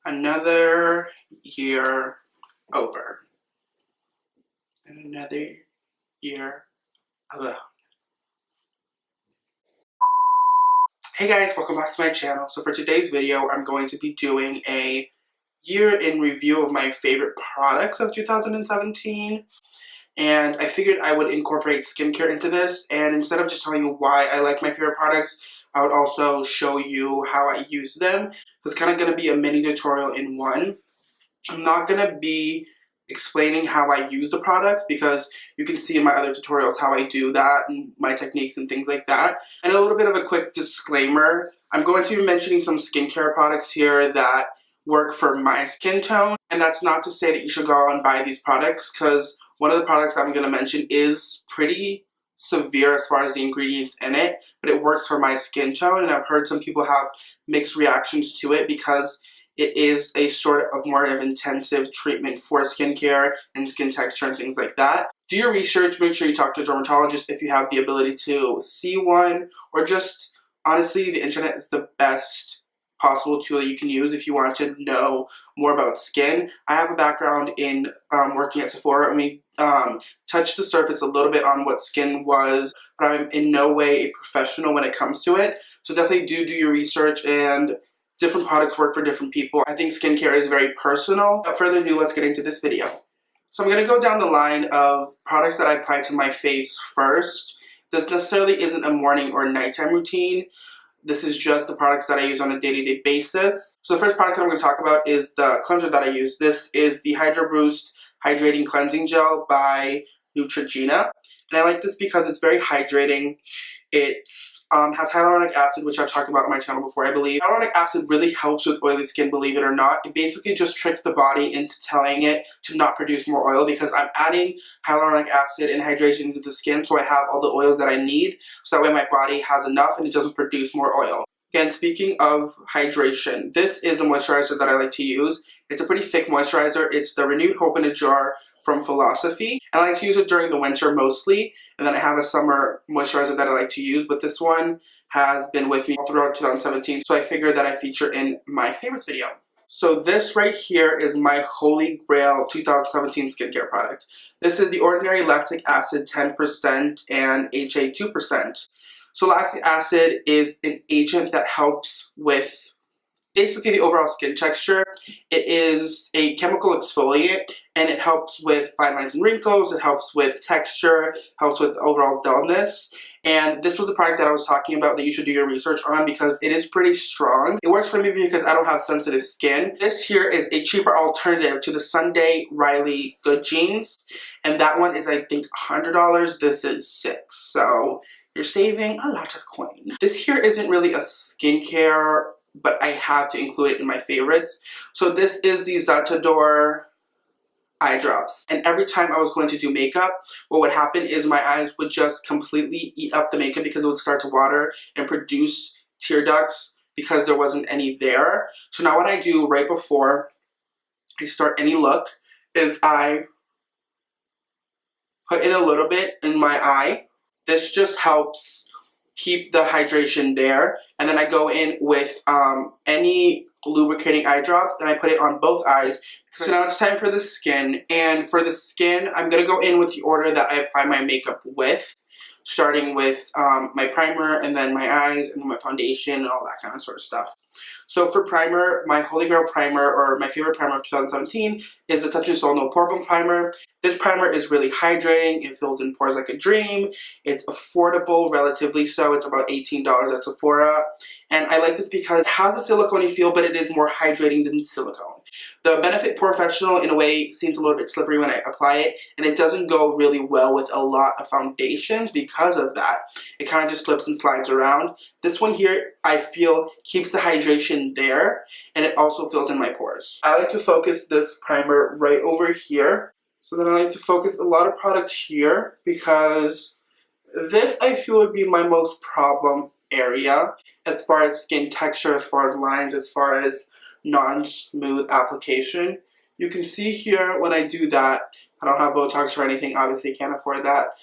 Another year over. And another year alone. Hey guys, welcome back to my channel. So for today's video, I'm going to be doing a year in review of my favorite products of 2017. And I figured I would incorporate skincare into this, and instead of just telling you why I like my favorite products, I would also show you how I use them. It's kind of going to be a mini tutorial in one. I'm not going to be explaining how I use the products because you can see in my other tutorials how I do that and my techniques and things like that. And a little bit of a quick disclaimer, I'm going to be mentioning some skincare products here that work for my skin tone, and that's not to say that you should go out and buy these products, because one of the products that I'm going to mention is pretty severe as far as the ingredients in it, but it works for my skin tone, and I've heard some people have mixed reactions to it because it is a sort of more of intensive treatment for skincare and skin texture and things like that. Do your research, make sure you talk to a dermatologist if you have the ability to see one, or just, honestly, the internet is the best possible tool that you can use if you want to know more about skin. I have a background in working at Sephora, and we touched the surface a little bit on what skin was, but I'm in no way a professional when it comes to it. So definitely do your research, and different products work for different people. I think skincare is very personal. Without further ado, let's get into this video. So I'm going to go down the line of products that I apply to my face first. This necessarily isn't a morning or nighttime routine. This is just the products that I use on a day-to-day basis. So the first product that I'm going to talk about is the cleanser that I use. This is the Hydro Boost Hydrating Cleansing Gel by Neutrogena. And I like this because it's very hydrating. It has hyaluronic acid, which I've talked about on my channel before, I believe. Hyaluronic acid really helps with oily skin, believe it or not. It basically just tricks the body into telling it to not produce more oil, because I'm adding hyaluronic acid and hydration into the skin, so I have all the oils that I need, so that way my body has enough and it doesn't produce more oil. Again, speaking of hydration, this is the moisturizer that I like to use. It's a pretty thick moisturizer. It's the Renewed Hope in a Jar from Philosophy. And I like to use it during the winter mostly. And then I have a summer moisturizer that I like to use, but this one has been with me all throughout 2017, so I figured that I feature in my favorites video. So this right here is my holy grail 2017 skincare product. This is the Ordinary Lactic Acid 10% and HA 2%. So lactic acid is an agent that helps with basically the overall skin texture. It is a chemical exfoliant, and it helps with fine lines and wrinkles, it helps with texture, helps with overall dullness. And this was the product that I was talking about that you should do your research on, because it is pretty strong. It works for me because I don't have sensitive skin. This here is a cheaper alternative to the Sunday Riley Good Jeans, and that one is, I think, $100. This is $6, so you're saving a lot of coin. This here isn't really a skincare, but I have to include it in my favorites. So this is the Zaditor Eye Drops. And every time I was going to do makeup, what would happen is my eyes would just completely eat up the makeup, because it would start to water and produce tear ducts because there wasn't any there. So now what I do right before I start any look is I put in a little bit in my eye. This just helps keep the hydration there, and then I go in with any lubricating eye drops, and I put it on both eyes. So now it's time for the skin, and for the skin, I'm going to go in with the order that I apply my makeup with, starting with my primer, and then my eyes, and then my foundation, and all that kind of sort of stuff. So for primer, my holy grail primer, or my favorite primer of 2017, is the Touch and Soul No Poreblem primer. This primer is really hydrating, it fills in pores like a dream, it's affordable, relatively so, it's about $18 at Sephora, and I like this because it has a silicone-y feel, but it is more hydrating than silicone. The Benefit Professional, in a way, seems a little bit slippery when I apply it, and it doesn't go really well with a lot of foundations because of that. It kind of just slips and slides around. This one here, I feel, keeps the hydration there, and it also fills in my pores. I like to focus this primer right over here. So then I like to focus a lot of product here, because this I feel would be my most problem area as far as skin texture, as far as lines, as far as non-smooth application. You can see here when I do that, I don't have Botox or anything, obviously can't afford that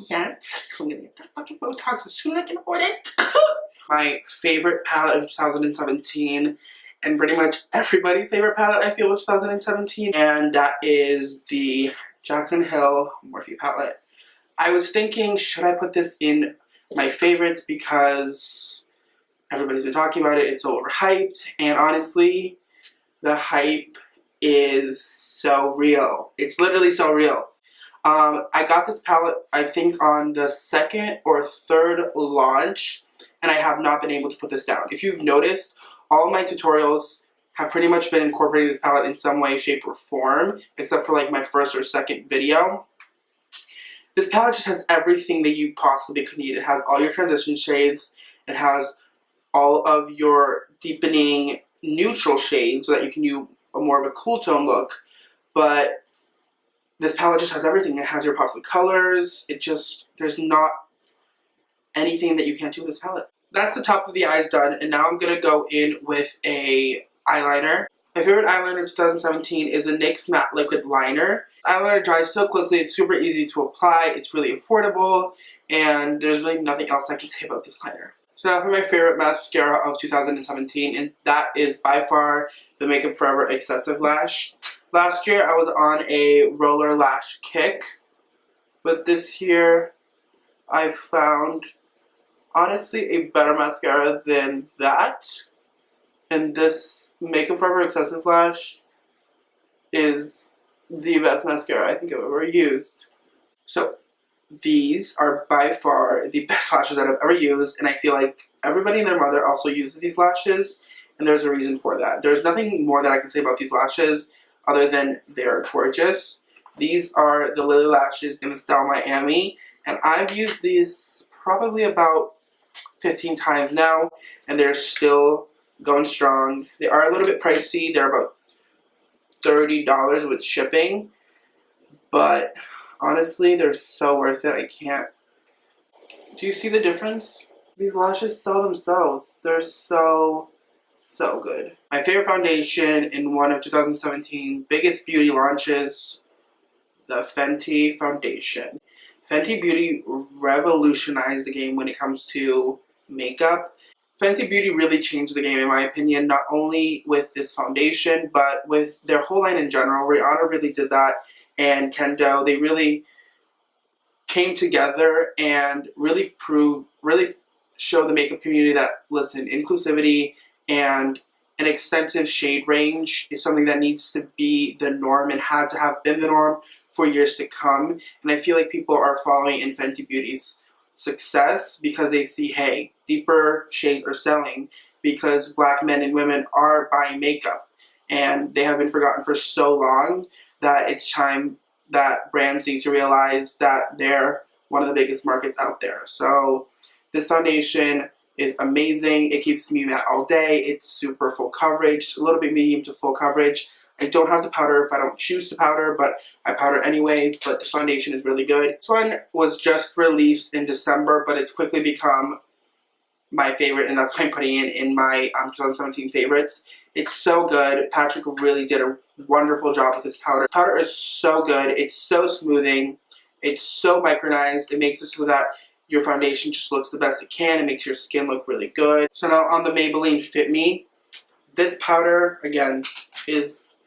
yet, so I'm gonna get that fucking Botox as soon as I can afford it. My favorite palette of 2017 and pretty much everybody's favorite palette, I feel, of 2017, and that is the Jaclyn Hill Morphe palette. I was thinking, should I put this in my favorites because everybody's been talking about it, it's so overhyped, and honestly, the hype is so real. It's literally so real. I got this palette, I think, on the second or third launch, and I have not been able to put this down. If you've noticed, all of my tutorials have pretty much been incorporating this palette in some way, shape, or form, except for like my first or second video. This palette just has everything that you possibly could need. It has all your transition shades, it has all of your deepening neutral shades so that you can do a more of a cool tone look, but this palette just has everything. It has your pops of colors. There's not anything that you can't do with this palette. That's the top of the eyes done, and now I'm going to go in with a eyeliner. My favorite eyeliner of 2017 is the NYX Matte Liquid Liner. Eyeliner dries so quickly, it's super easy to apply, it's really affordable, and there's really nothing else I can say about this liner. So now for my favorite mascara of 2017, and that is by far the Makeup Forever Excessive Lash. Last year I was on a roller lash kick, but this year I found honestly a better mascara than that, and this Makeup Forever Excessive Lash is the best mascara I think I've ever used. So these are by far the best lashes that I've ever used, and I feel like everybody and their mother also uses these lashes, and there's a reason for that. There's nothing more that I can say about these lashes other than they're gorgeous. These are the Lilly lashes in the style Miami, and I've used these probably about 15 times now, and they're still going strong. They are a little bit pricey. They're about $30 with shipping, but honestly, they're so worth it. I can't. Do you see the difference? These lashes sell themselves. They're so good. My favorite foundation in one of 2017 biggest beauty launches, the Fenty foundation. Fenty Beauty revolutionized the game when it comes to makeup. Fenty Beauty really changed the game in my opinion, not only with this foundation, but with their whole line in general. Rihanna really did that, and Kendo. They really came together and really show the makeup community that, listen, inclusivity and an extensive shade range is something that needs to be the norm and had to have been the norm for years to come. And I feel like people are following in Fenty Beauty's success because they see, hey, deeper shades are selling because black men and women are buying makeup, and they have been forgotten for so long that it's time that brands need to realize that they're one of the biggest markets out there. So this foundation is amazing. It keeps me matte all day. It's super full coverage, a little bit medium to full coverage. I don't have to powder if I don't choose to powder, but I powder anyways. But the foundation is really good. This one was just released in December, but it's quickly become my favorite, and that's why I'm putting it in my 2017 favorites. It's so good. Patrick really did a wonderful job with this powder. The powder is so good. It's so smoothing. It's so micronized. It makes it so that your foundation just looks the best it can. It makes your skin look really good. So now on the Maybelline Fit Me, this powder, again, is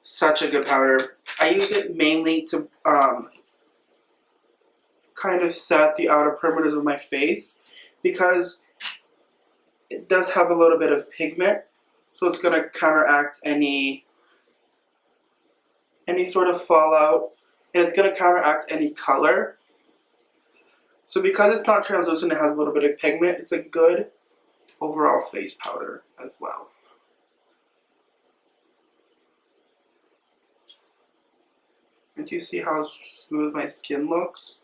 such a good powder. I use it mainly to kind of set the outer perimeters of my face because it does have a little bit of pigment, so it's going to counteract any sort of fallout, and it's going to counteract any color. So because it's not translucent, it has a little bit of pigment, it's a good overall face powder as well. And do you see how smooth my skin looks?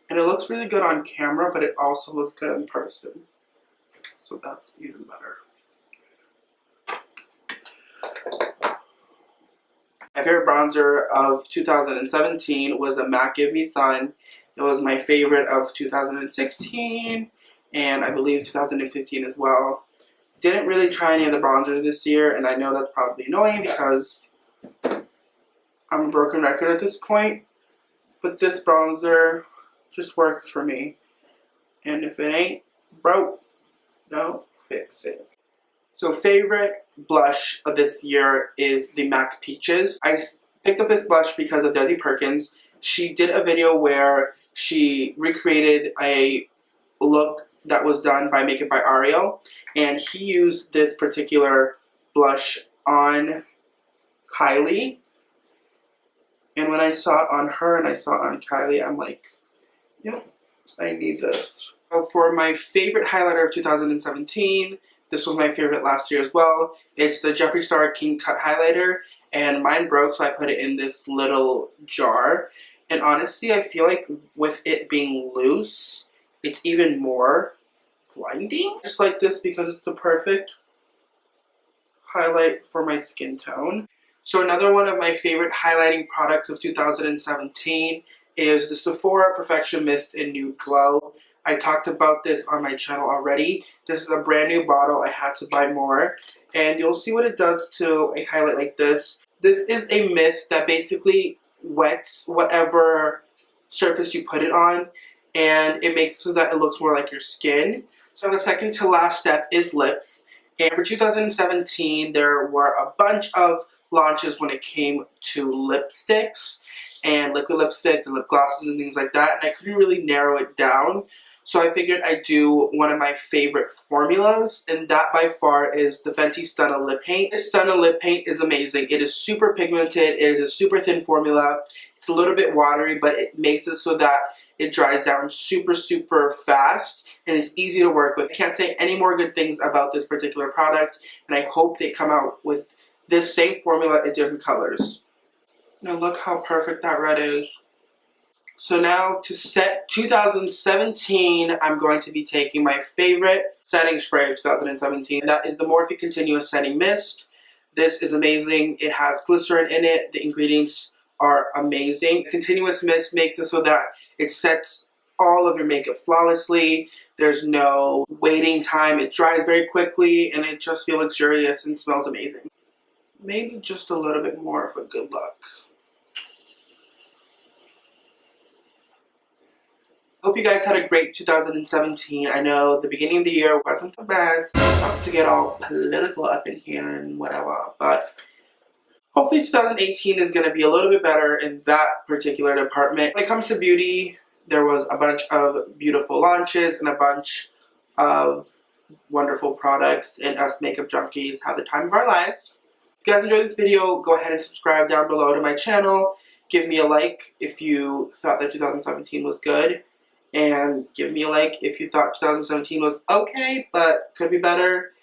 And it looks really good on camera, but it also looks good in person. So that's even better. My favorite bronzer of 2017 was the MAC Give Me Sun. It was my favorite of 2016 and I believe 2015 as well. Didn't really try any of the bronzers this year, and I know that's probably annoying because I'm a broken record at this point, but this bronzer just works for me. And if it ain't broke, don't fix it. So favorite blush of this year is the MAC Peaches. I picked up this blush because of Desi Perkins. She did a video where she recreated a look that was done by Makeup by Ariel, and he used this particular blush on Kylie. And when I saw it on her and I saw it on Kylie, I'm like, yep, I need this. So for my favorite highlighter of 2017, this was my favorite last year as well. It's the Jeffree Star King Tut highlighter, and mine broke, so I put it in this little jar. And honestly, I feel like with it being loose, it's even more blinding. Just like this because it's the perfect highlight for my skin tone. So another one of my favorite highlighting products of 2017 is the Sephora Perfection Mist in Nude Glow. I talked about this on my channel already. This is a brand new bottle. I had to buy more. And you'll see what it does to a highlight like this. This is a mist that basically wets whatever surface you put it on, and it makes it so that it looks more like your skin. So the second to last step is lips. And for 2017, there were a bunch of launches when it came to lipsticks and liquid lipsticks and lip glosses and things like that, and I couldn't really narrow it down. So I figured I'd do one of my favorite formulas, and that by far is the Fenty Stunna Lip Paint. This Stunna Lip Paint is amazing. It is super pigmented. It is a super thin formula. It's a little bit watery, but it makes it so that it dries down super, super fast, and it's easy to work with. I can't say any more good things about this particular product, and I hope they come out with this same formula in different colors. Now look how perfect that red is. So now to set 2017, I'm going to be taking my favorite setting spray of 2017. That is the Morphe Continuous Setting Mist. This is amazing. It has glycerin in it. The ingredients are amazing. Continuous Mist makes it so that it sets all of your makeup flawlessly. There's no waiting time. It dries very quickly, and it just feels luxurious and smells amazing. Maybe just a little bit more for good luck. Hope you guys had a great 2017. I know the beginning of the year wasn't the best. Not to get all political up in here and whatever, but hopefully 2018 is going to be a little bit better in that particular department. When it comes to beauty, there was a bunch of beautiful launches and a bunch of wonderful products, and us makeup junkies have the time of our lives. If you guys enjoyed this video, go ahead and subscribe down below to my channel. Give me a like if you thought that 2017 was good. And give me a like if you thought 2017 was okay, but could be better.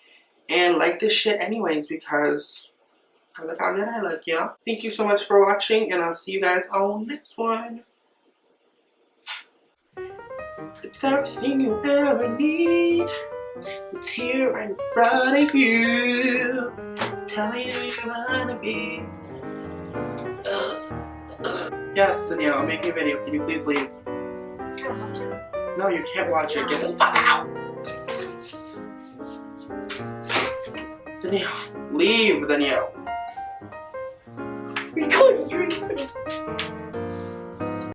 And like this shit anyways, because look how good I look, y'all. Thank you so much for watching, and I'll see you guys on the next one. It's everything you ever need. It's here right in front of you. Tell me who you wanna be. Yes, Danielle, I'm making a video. Can you please leave? No, you can't watch it. Get the fuck out! Danielle, leave, Danielle.